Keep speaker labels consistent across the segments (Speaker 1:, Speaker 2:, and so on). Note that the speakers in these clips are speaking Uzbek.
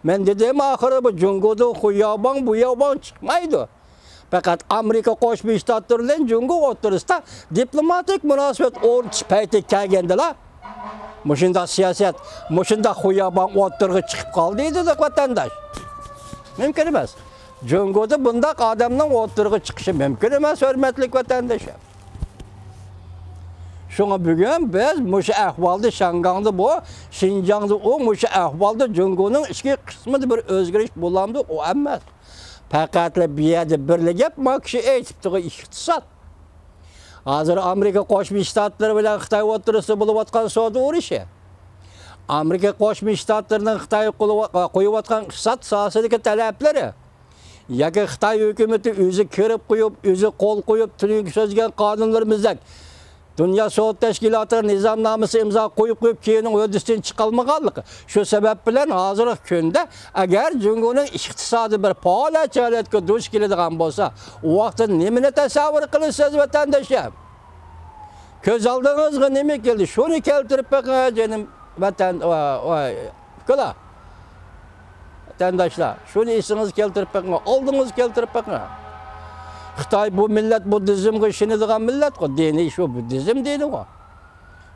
Speaker 1: Men dedim ahırı bu Cungo'da bu yaban çıkmaydı. Fakat Amerika Qo'shma Shtatlar bilan Jungo o'rtasida diplomatik munosabat o'rnatish payti kelgandilar. Mushunda siyosat, mushunda xuyaban o'rtaga chiqib qoldi deydi vatandosh. Mumkin emas. Jungoda bundaq odamning o'rtaga chiqishi mumkin emas, hurmatli vatandoshlar. Şuna bugün biz muşu ahvalda Şangang'da bu, Şinjan'da o muşu ahvalda Jungo'nun iki kısmında bir özgürlük bulamdı o emas. Fakat bir yerde birlik yapma kişi eğitiptiği iktisat. Hazır Amerika Qo'shma Shtatlar bilan Xitoy o'rtasida bo'layotgan savdo urushi. Amerika Qo'shma Shtatlarining Xitoy qo'yayotgan iqtisod sohasidagi talablari yoki Xitoy hukumati o'zi kirib qo'yib, o'zi qo'l qo'yib, turingi so'zgan qonunlarimizdek Dünya Soğut Teşkilatı nizamnaması imza koyup keyin ödüsün çıkalmaganlık. Şu sebep bilen hazırlık günde eğer Jungo'nun iktisadi bir faaliyetle duş keladigan bolsa, o vaqtda nemini tasavvur qilasiz vatandaşlar? Ko'z oldingizga nima keldi? Shuni keltirib bakın canım vatandaşlar. Shuni esiniz keltirib bakın, oldingiz keltirib bakın. Xitoy bu millat Buddizmga ishonadigan millat ku, dini shu Buddizm deydi ku.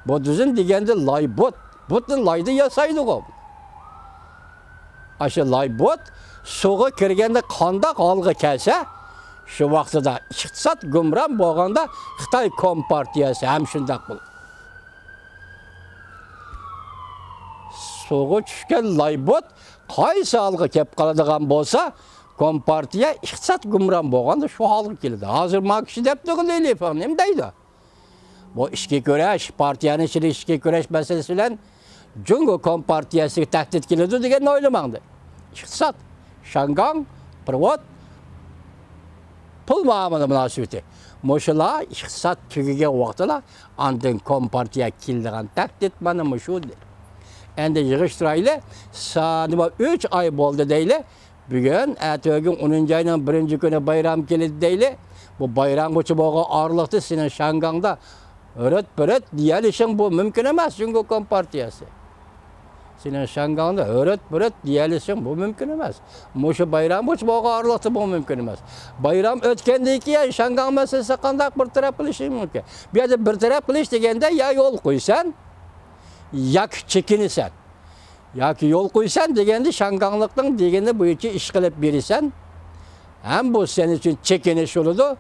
Speaker 1: Buddizm deganda laybot, butun layni yasaydi ku. Ashu laybot suvga kirganda qandoq holga kelsa, shu vaqtida iqtisod gumron bo'lganda Xitoy Kompartiyasi ham shundoq bo'ldi. Suvga tushgan laybot qaysi holga kelib qoladigan bo'lsa, Kompartiya iqtisod gumron bo'lganda shu holga keldi. Hozir men kishi deb turg'ili falan nima deydi? Bu ishga kurash, partiyani ichida ishga kurash masalasi bilan Jungo Kompartiyasiga tahdid keladi degan o'ylamangdi. Iqtisod, Shangang, privot, pul muomala munosabati. Mushular iqtisod tugagan vaqtida andin Kompartiya keldigan tahdid mana shu. Endi yig'ishtirayli, nima 3 oy bo'ldi deyli. Bugün ertesi 10. ayının 1. günü bayram geldi deyli. Bu bayram geçi boğa ağırlıktı senin Şangang'da öğret diyelişin bu mümkün emas Jungo Kompartiyası. Senin Şangang'da öğret diyelişin bu mümkün emas. Muşu bayram geçi boğa ağırlıktı bu mümkün emas. Bayram ötkendi ki ya Şangang meselesi qanday bir taraf qilishi mümkün. Bir yerde bir taraf qilish deganda ya yol qo'ysan, yak çekinisan. Yoki yo'l qo'ysan deganda Shanganglikning degani bo'yicha ish qilib bersan, ham bu sen uchun chekinish bo'ladi,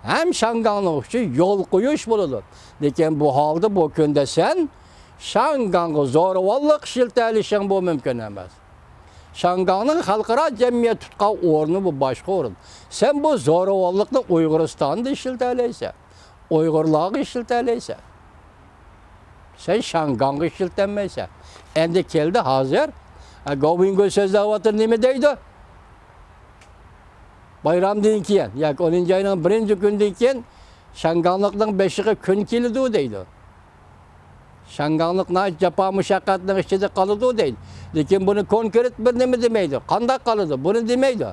Speaker 1: ham Shanganglik uchun yo'l qo'yish bo'ladi. Lekin bu holda bu kunda sen Shangangga zo'ravonlik shiltalishing bu mumkin emas. Shangangning xalqaro jamiyat tutgan o'rni bu boshqa o'rin. Sen bu zo'ravonlikni Uyg'uristonda shiltalaysan, Uyg'urlarga shiltalaysan. Sen Shangangga shiltanmaysan. Endi keldi hazır. Govingo so'zlayotgan nima deydi? Bayramdan keyin, yoki 10. ayning 1. kunidan keyin Shanganglikning 5-ga kun keladi deydi. Shanganglik jafo mushaqqatning ichida qoladi deydi. Lekin buni konkret bir nima demaydi. Qanday qoladi? Buni demaydi.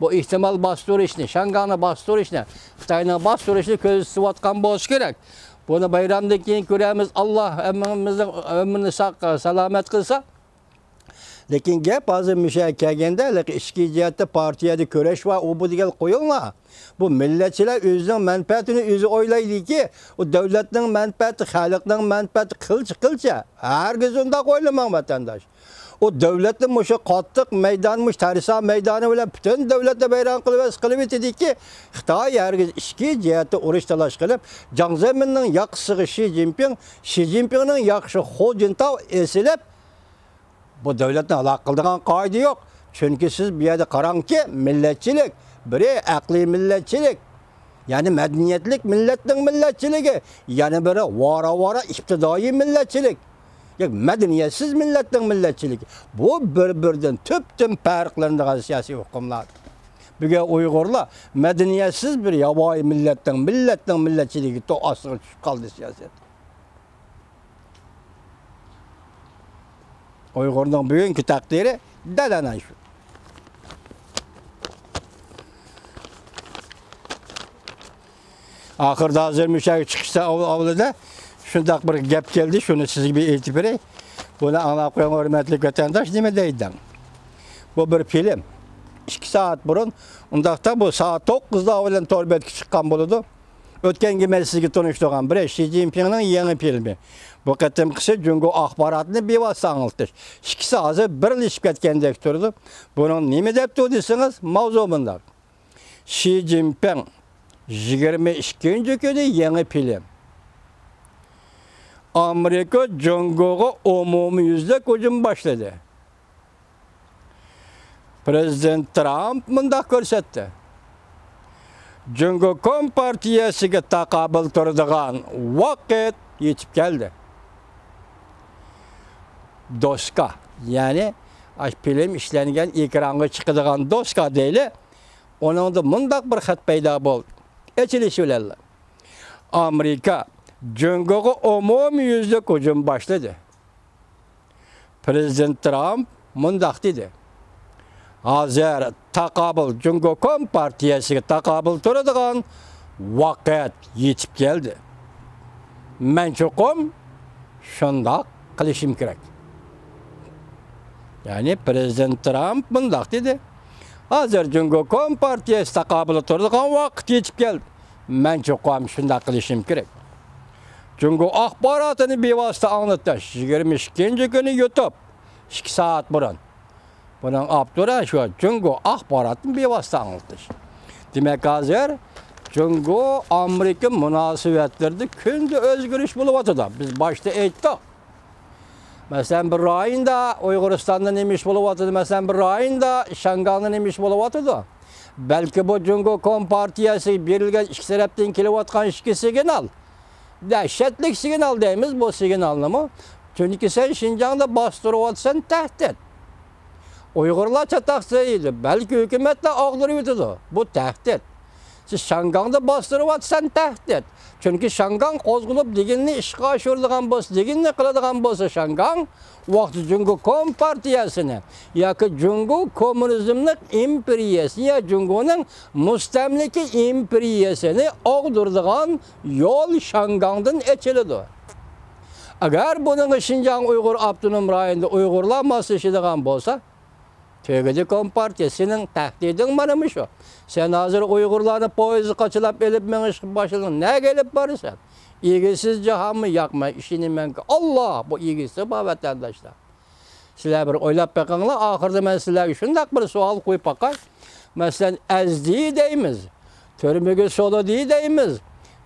Speaker 1: Bu ehtimol bostirishni, Shangangni bostirishni, Xitoyning bostirishni ko'z tutayotgan bo'lishi kerak. Bunu bayramdan keyin ko'ramiz. Alloh hammamizning umrini salomat qilsa. Lekin gap hozir musha kelganda, ichki jihatda partiyada ko'rash va u bu degan qo'yinglar. Bu millatchilar o'zining manfaatini o'zi o'ylaydiki, u davlatning manfaati, xalqning manfaati qilcha. Hargiz unda o'ylamang vatandosh. O devletli muşu qattiq meydanmış, tarisa meydanı bilen bütün devlette bayram qilib etdiki, Xitoy hargiz ichki jihatda urush talash qilib, Jiang Zeminning yaxshisi Xi Jinpingning yaxshi Hu Jintao esilib, bu devletni aloqa qiladigan qoida yo'q. Chunki siz bu yerda qarangki, millatchilik, biri aqliy millatchilik, ya'ni madaniyatlik millatning millatchiligi, yana biri vora ibtidoiy millatchilik. Medeniyetsiz milletin milletçiligi. Bu bir-birinden tüp farklanadigan siyosiy hukmlar. Bugün Uyg'urlar medeniyetsiz bir yovvoyi millettin milletçiligi to ostiga tushib qoldi siyoset. Uyg'urning bugungi taqdiri dalanan shu. Ahirda hozir mushaga chiqishda avlida shundoq bir gap keldi, shuni sizga bir aytib beray. Buni anglab qo'ying, hurmatli vatandosh, nima deydi? Bu bir film. 2 saat burun. Undaqda bu saat 9'da bilen torbetki çıkkan boludu. Ötkengi men sizge tanıştırgan bir Xi Jinping'nin yeni filmi. Bu qatimkisi Jungo axbaratını bevasita anıltış. 2 saatı birleşip ketgendek turdu. Bunun nime depti desiniz? Mavzu bundaq. Xi Jinping 22. günü yeni film. Amerika Jungo'ga umumiyüzlük hücum başladı. Prezident Trump mundaq ko'rsatdi. Jungo Kompartiyasiga taqobil turadigan vaqt yetib keldi. Doska, ya'ni film ishlangan ekranga chiqadigan doska deyli. Onunda mundaq bir xat paydo bo'ldi. Ochilish bilan Amerika Jungo'ga umumiyüzlük hücum başladı. Prezident Trump mundaq dedi. Hazır taqobil Jungo Kompartiyasiga taqobil turadigan vaqt yetib keldi. Men cho'qim shundoq qilishim kerak. Ya'ni Prezident Trump mundaq dedi. Hazır Jungo Kompartiyasi taqobil turadigan vaqt yetib keldi. Men cho'qim shundoq qilishim kerak. Jungo axborotini bevosita anglatish 22. günü YouTube 2 saat burun. Bunun abdura şu Jungo axborotini bevosita anglatish. Demek hazır Jungo Amerika münasebetlerinde kündü özgürlüş buluvatıdı. Biz başta aytdik. Mesela bir ayında Uyguristan'da nemiş buluvatıdı. Mesela bir ayında Şangay'da nemiş buluvatıdı. Belki bu Jungo Kompartiyasi berilgen iki taraftan kelivatkan iki signal. Dehşetlik signal deyimiz bu signalını mı? Çünkü sen Şinjan'da bastırıvatsan tehdit. Uygurlar çataksaydı. Belki hükümetle ağdırıyordu. Bu tehdit. Siz Şangay'da bastırıvatsan tehdit. Çünkü Şangay kozgulup diginli işga aşırdıgan bolsa, diginli kılıdıgan bolsa Şangay, vakti Jungo Kompartiyasını, yaki Jungo komünizmlik imperiyasını, ya Jungo'nun mustemliki imperiyasını ağdırdıgan yol Şangay'dan geçildi. Eğer bunun Şinjan Uygur Abdunum rayında Uygurlanması işidigan bolsa, Tövgeci Kompartiyasının tehdidin varmış o. Sen hazır Uygurlarını poyuzu kaçılap elip meniş başladın. Ne gelip varırsan? İlgisiz cihamı yakma işini men ki. Allah bu ilgisi bu vatandaşlar. Sizler bir oylap bakınlar. Ahırda ben sizler şundak bir sual koyup bakar. Mesela ezdiği deyimiz. Törmüge solu değil deyimiz.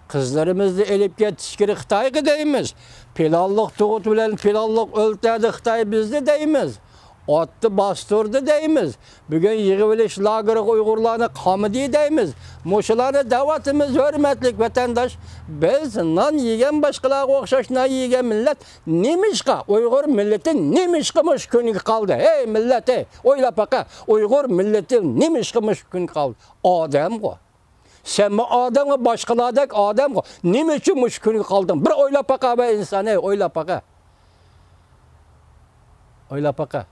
Speaker 1: Kızlarımızı elip yetişkiri Xitay'ı deyimiz. Pilallık tuğut bilen pilallık öltedi Xitay bizde deyimiz. Attı bastırdı deyimiz. Bugün yığıviliş lagırı Uygurlarını kamıdi deyimiz. Muşularını davatımız hürmetlik vatandaş. Biz nan yiyen başkalarına okşaş nan yiyen millet. Nimişka Uygur milleti nimişkımış günü kaldı. Hey millet hey. Oyla baka Uygur milleti nimişkımış gün kaldı. Adam o. Sen mi adamı başkalardak adam o. Nimişkımış günü kaldın. Bir oyla baka be insan hey. Oyla baka. Oyla baka.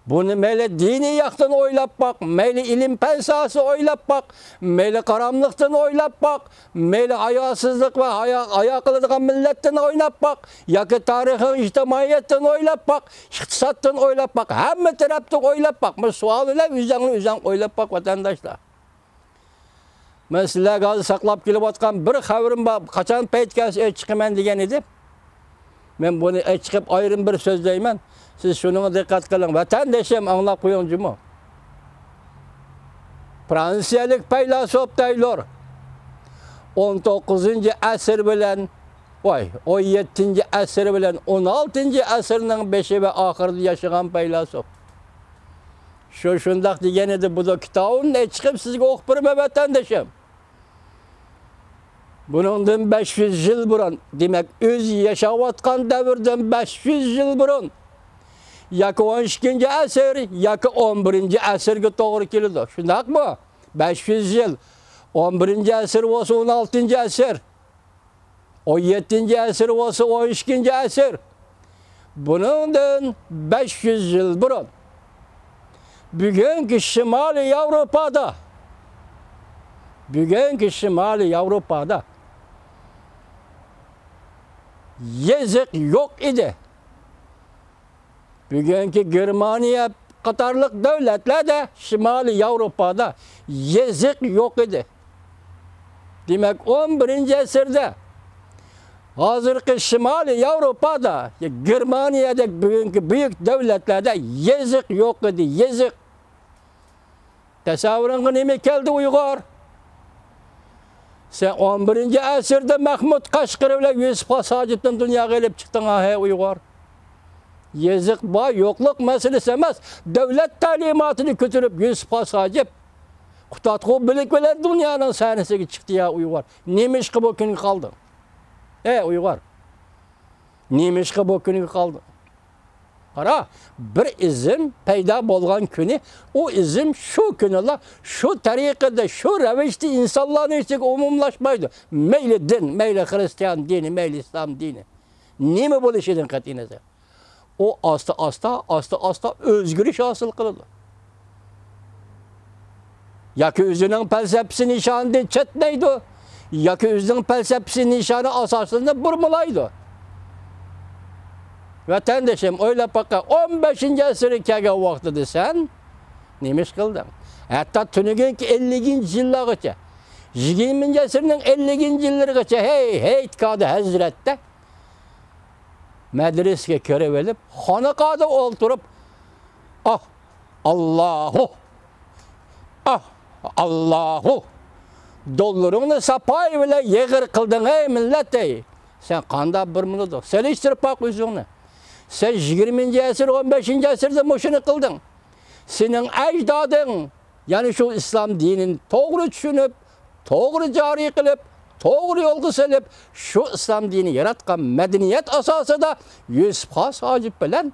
Speaker 1: Bunu meyle dini yaktan oylap bak, meyle ilim pensası oylap bak, meyle karanlıktan oylap bak, meyle hayasızlık ve ayaklıdıgan milletten oylap bak, yakı tarihin içtimaiyetten oylap bak, iktisattan oylap bak, hem taraftan oylap bak. Bu sual ile üzerine oylap bak vatandaşlar. Ben sizler gazı saklap gelip atkan bir haberim var, kaçan peytkası çıkımen diyen idi. Ben bunu çıkıp ayrım bir söz deymen. Siz şuna dikkat kılın. Vatandaşım anlap koyuncu mu? Fransiyalik paylasop deyler. 19. asır bilen 17. asır bilen 16. asırının beşi ve ahırda yaşayan paylasop. Şundak diyen idi bu da kitabın ne çıkıp sizge okpırma vatandaşım. Bunun 500 yıl burun, demek öz yaşavatkan devirden 500 yıl burun. Yakı 12. asır, yakı 11. asırga doğru keldi. Şundak mı? 500 yıl. 11. asır olsa 16. asır. 17. asır olsa 12. asır. Bunun 500 yıl burun. Bugünkü Şimali Avrupa'da yazık yok idi. Bugünkü Germaniya qatarlıq dövlətlər də Şimali Avropada yazıq yox idi. Demək 11-ci əsrdə hazırki Şimali Avropada, Germaniyada bugünkü büyük dövlətlerde yazıq yox idi, yazıq. Təsəvvürünə neme geldi Uyğur? Sen 11-ci əsrdə Mahmud Qaşqari ilə Yusuf Hacıbdan dünyaya gelip çıktın ha Uyğur. Yazıq var, yoxluq meselesi emas. Devlet talimatını götürüp Yusuf Hacıb Kutatqo bilikveler dünyanın sahnesiga çıktı ya Uyğur. Nemiş ki bu günü kaldın? Uyğur. Nemiş ki bu günü kaldın? Qara, bir izim payda bolgan günü, o izim şu günüla, şu tariqada, şu rəvişdə insanların içində umumlaşmaydı. Meyli din, meyli Hristiyan dini, meyli İslam dini. Nemi bu işin qat'inəzər? O asta özgürlük hasıl qıldı. Yaki özünün felsefesi nişanı çetneydi. Yaki özünün felsefesi nişanı asasında burmulaydı. Vatandaşım öyle bakka 15. əsri kəgə vaxtıdır sen nemiş kıldın? Hatta tünügün 50. yıllar geçe. 20. əsrinin 50. yılları geçe hey kadı Hazret'te medreske körev edip hanıqada oturup Allahu dollarını sapay bile yığır kıldın ey millet ey. Sen kanda bir minutu. Seliştirip bak yüzünü. Sen 20. əsr 15. əsrde muşunu kıldın. Senin ecdadın yani şu İslam dinini doğru düşünüp, doğru cari kılıp, doğru yolgu selip şu İslam dini yaratkan medeniyet asası da Yusuf Hacib bilen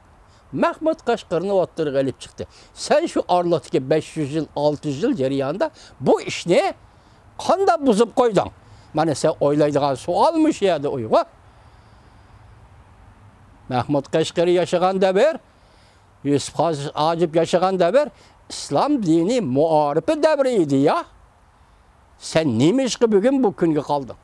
Speaker 1: Mahmud Qaşqari'ni ottırıp gelip çıktı. Sen şu arlıktaki 500 yıl, 600 yıl ceryanında bu iş ne? Kanda buzup koydun. Bana sen oylaydıgan sualmış ya da Uyğur. Mahmud Qaşqari yaşagan da bir, Yusuf Hacib yaşagan da bir, İslam dini muarifi devriydi ya. Sen neymiş ki bugün bu günge kaldın?